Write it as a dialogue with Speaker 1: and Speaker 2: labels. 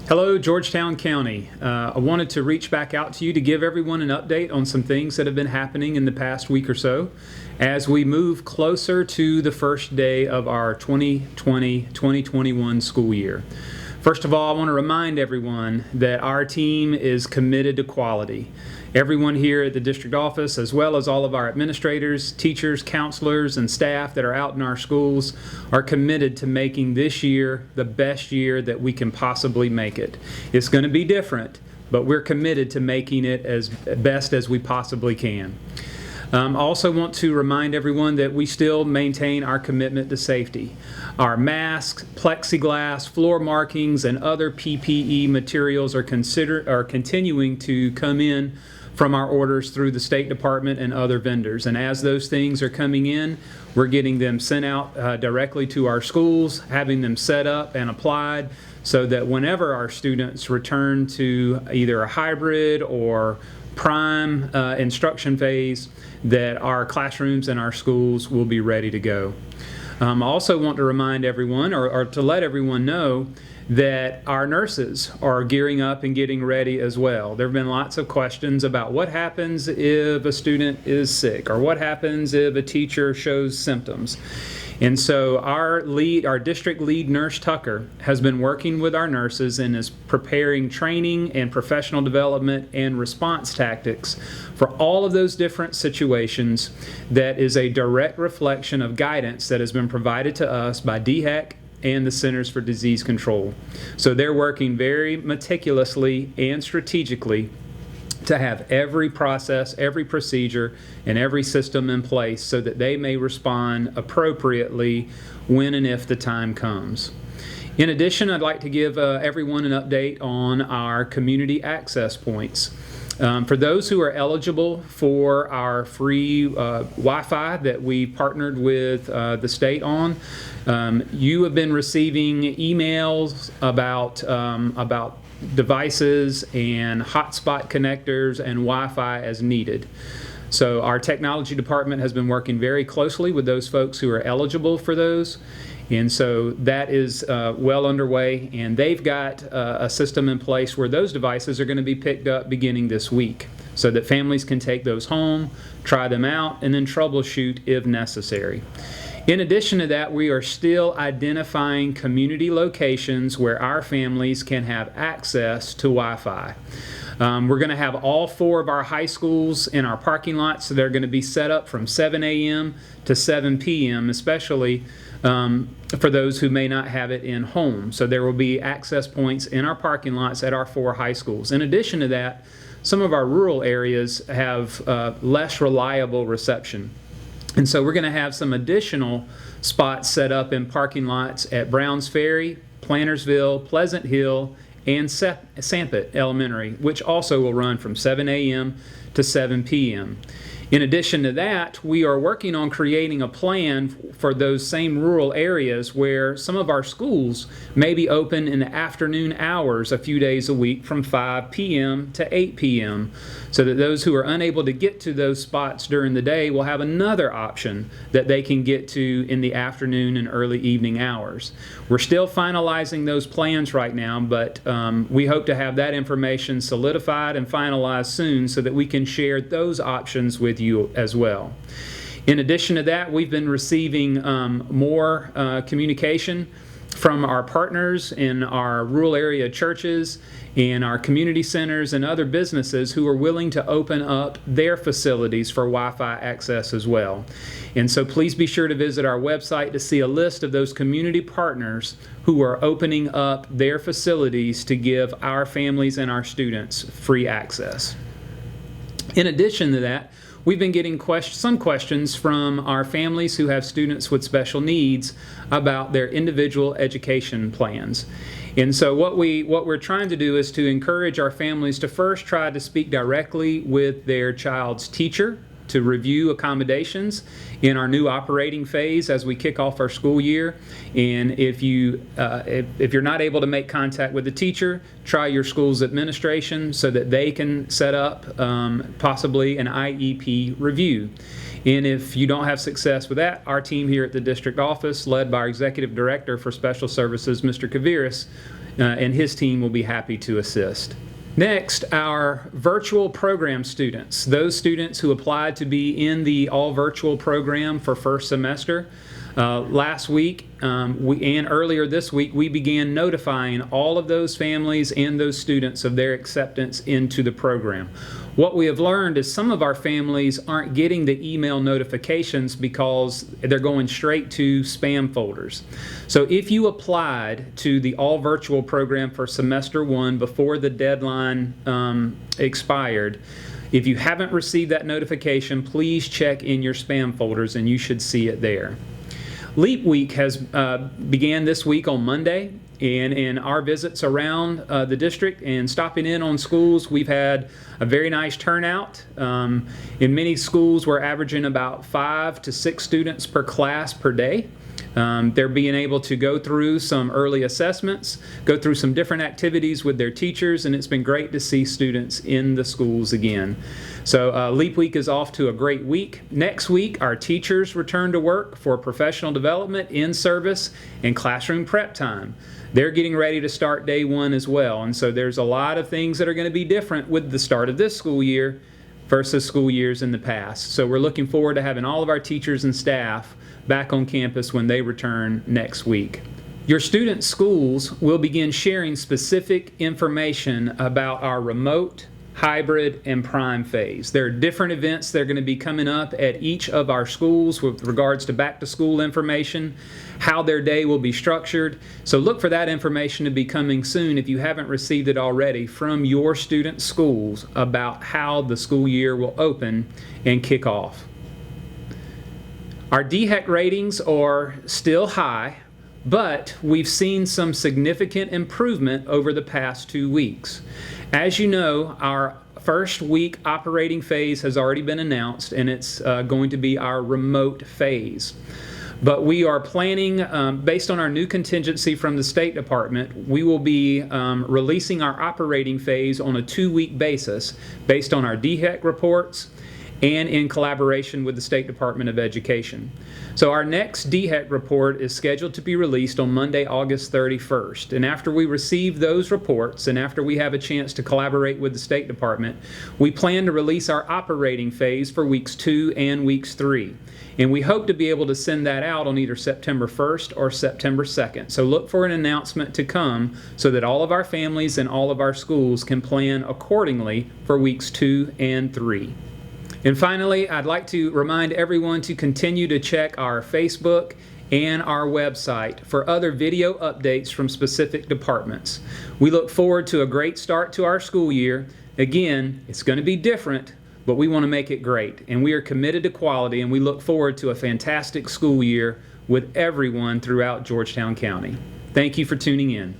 Speaker 1: Hello, Georgetown County. I wanted to reach back out to you to give everyone an update on some things that have been happening in the past week or so as we move closer to the first day of our 2020-2021 school year. First of all, I want to remind everyone that our team is committed to quality. Everyone here at the district office, as well as all of our administrators, teachers, counselors, and staff that are out in our schools, are committed to making this year the best year that we can possibly make it. It's going to be different, but we're committed to making it as best as we possibly can. I also want to remind everyone that we still maintain our commitment to safety. Our masks, plexiglass, floor markings, and other PPE materials are continuing to come in from our orders through the State Department and other vendors. And as those things are coming in, we're getting them sent out directly to our schools, having them set up and applied so that whenever our students return to either a hybrid or prime instruction phase, that our classrooms and our schools will be ready to go. I also want to remind everyone, or to let everyone know, that our nurses are gearing up and getting ready as well. There have been lots of questions about what happens if a student is sick, or what happens if a teacher shows symptoms. And so our district lead nurse, Tucker, has been working with our nurses and is preparing training and professional development and response tactics for all of those different situations that is a direct reflection of guidance that has been provided to us by DHEC and the Centers for Disease Control. So they're working very meticulously and strategically to have every process, every procedure, and every system in place so that they may respond appropriately when and if the time comes. In addition, I'd like to give everyone an update on our community access points. For those who are eligible for our free Wi-Fi that we partnered with the state on, you have been receiving emails about devices and hotspot connectors and Wi-Fi as needed. So our technology department has been working very closely with those folks who are eligible for those. And so that is well underway, and they've got a system in place where those devices are going to be picked up beginning this week so that families can take those home, try them out, and then troubleshoot if necessary. In addition to that, we are still identifying community locations where our families can have access to Wi-Fi. We're going to have all 4 of our high schools in our parking lots, so they're going to be set up from 7 a.m. to 7 p.m., especially for those who may not have it in home. So there will be access points in our parking lots at our 4 high schools. In addition to that, some of our rural areas have less reliable reception. And so we're going to have some additional spots set up in parking lots at Browns Ferry, Plantersville, Pleasant Hill, and Sampit Elementary, which also will run from 7 a.m. to 7 p.m. In addition to that, we are working on creating a plan for those same rural areas where some of our schools may be open in the afternoon hours a few days a week from 5 p.m. to 8 p.m. so that those who are unable to get to those spots during the day will have another option that they can get to in the afternoon and early evening hours. We're still finalizing those plans right now, but we hope to have that information solidified and finalized soon so that we can share those options with you as well. In addition to that, we've been receiving more communication from our partners in our rural area churches and our community centers and other businesses who are willing to open up their facilities for Wi-Fi access as well. And so please be sure to visit our website to see a list of those community partners who are opening up their facilities to give our families and our students free access. In addition to that, we've been getting some questions from our families who have students with special needs about their individual education plans. And so what we're trying to do is to encourage our families to first try to speak directly with their child's teacher to review accommodations in our new operating phase as we kick off our school year. And if you're not able to make contact with the teacher, try your school's administration so that they can set up possibly an IEP review. And if you don't have success with that, our team here at the district office, led by our Executive Director for Special Services, Mr. Kaviris, and his team will be happy to assist. Next, our virtual program students, those students who applied to be in the all-virtual program for first semester. Last week and earlier this week, we began notifying all of those families and those students of their acceptance into the program. What we have learned is some of our families aren't getting the email notifications because they're going straight to spam folders. So if you applied to the all-virtual program for semester 1 before the deadline expired, if you haven't received that notification, please check in your spam folders and you should see it there. Leap Week has began this week on Monday, and in our visits around the district and stopping in on schools, we've had a very nice turnout. In many schools, we're averaging about 5 to 6 students per class per day. They're being able to go through some early assessments, go through some different activities with their teachers, and it's been great to see students in the schools again. So Leap Week is off to a great week. Next week, our teachers return to work for professional development, in-service, and classroom prep time. They're getting ready to start day 1 as well, and so there's a lot of things that are going to be different with the start of this school year versus school years in the past. So we're looking forward to having all of our teachers and staff back on campus when they return next week. Your student schools will begin sharing specific information about our remote, hybrid, and prime phase. There are different events that are going to be coming up at each of our schools with regards to back to school information, how their day will be structured. So look for that information to be coming soon if you haven't received it already from your student schools about how the school year will open and kick off. Our DHEC ratings are still high, but we've seen some significant improvement over the past 2 weeks. As you know, our first week operating phase has already been announced, and it's going to be our remote phase. But we are planning, based on our new contingency from the State Department, we will be releasing our operating phase on a 2-week basis based on our DHEC reports and in collaboration with the State Department of Education. So our next DHEC report is scheduled to be released on Monday, August 31st. And after we receive those reports and after we have a chance to collaborate with the State Department, we plan to release our operating phase for weeks 2 and weeks 3. And we hope to be able to send that out on either September 1st or September 2nd. So look for an announcement to come so that all of our families and all of our schools can plan accordingly for weeks 2 and 3. And finally, I'd like to remind everyone to continue to check our Facebook and our website for other video updates from specific departments. We look forward to a great start to our school year. Again, it's going to be different, but we want to make it great. And we are committed to quality, and we look forward to a fantastic school year with everyone throughout Georgetown County. Thank you for tuning in.